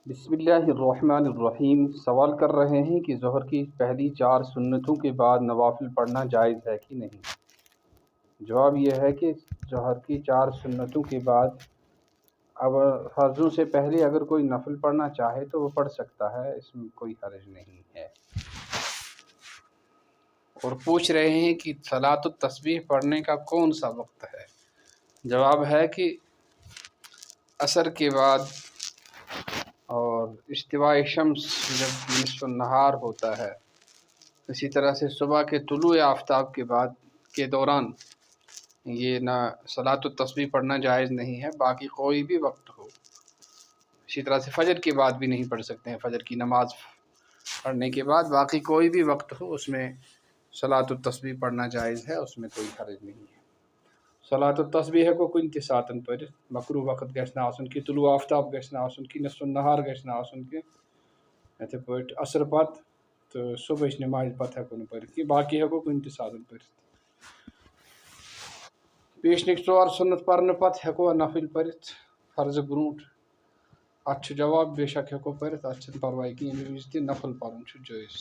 بسم اللہ الرحمن الرحیم۔ سوال کر رہے ہیں کہ ظہر کی پہلی 4 سنتوں کے بعد نوافل پڑھنا جائز ہے کہ نہیں۔ جواب یہ ہے کہ ظہر کی 4 سنتوں کے بعد اب فرضوں سے پہلے اگر کوئی نفل پڑھنا چاہے تو وہ پڑھ سکتا ہے، اس میں کوئی حرج نہیں ہے۔ اور پوچھ رہے ہیں کہ صلاۃ التسبیح پڑھنے کا کون سا وقت ہے۔ جواب ہے کہ عصر کے بعد اور استواء شمس جب نصف النہار ہوتا ہے، اسی طرح سے صبح کے طلوع آفتاب کے بعد کے دوران یہ نہ صلاۃ التسبیح پڑھنا جائز نہیں ہے، باقی کوئی بھی وقت ہو۔ اسی طرح سے فجر کے بعد بھی نہیں پڑھ سکتے ہیں، فجر کی نماز پڑھنے کے بعد باقی کوئی بھی وقت ہو اس میں صلاۃ التسبیح پڑھنا جائز ہے، اس میں کوئی حرج نہیں ہے۔ صلاۃ التسبیح کو کُنہِ تہِ ساتن پٔرِتھ، مکروہ وقت گژھِ نہٕ آسُن کہِ طلوع آفتاب گژھِ نہٕ آسُن کہِ نصف النہار گژھِ نہٕ آسُن کہِ یِتھے پٲٹھۍ عصر پتہٕ تہٕ صبحٕچ نمازِ پتہٕ ہٮ۪کو نہٕ پٔرِتھ کینٛہہ، باقی ہٮ۪کو کُنہِ تہِ ساتن پٔرِتھ۔ پیشنٕکۍ 4 سُنت پرنہٕ پتہٕ ہٮ۪کوا نفل پٔرِتھ فرضہٕ برونٛٹھ؟ اتھ چھُ جواب بے شک ہٮ۪کو پٔرِتھ، اتھ چھنہٕ پرواے کینٛہہ، ییٚمہِ وِزِ تہِ نفل پرُن چھُ جٲیز۔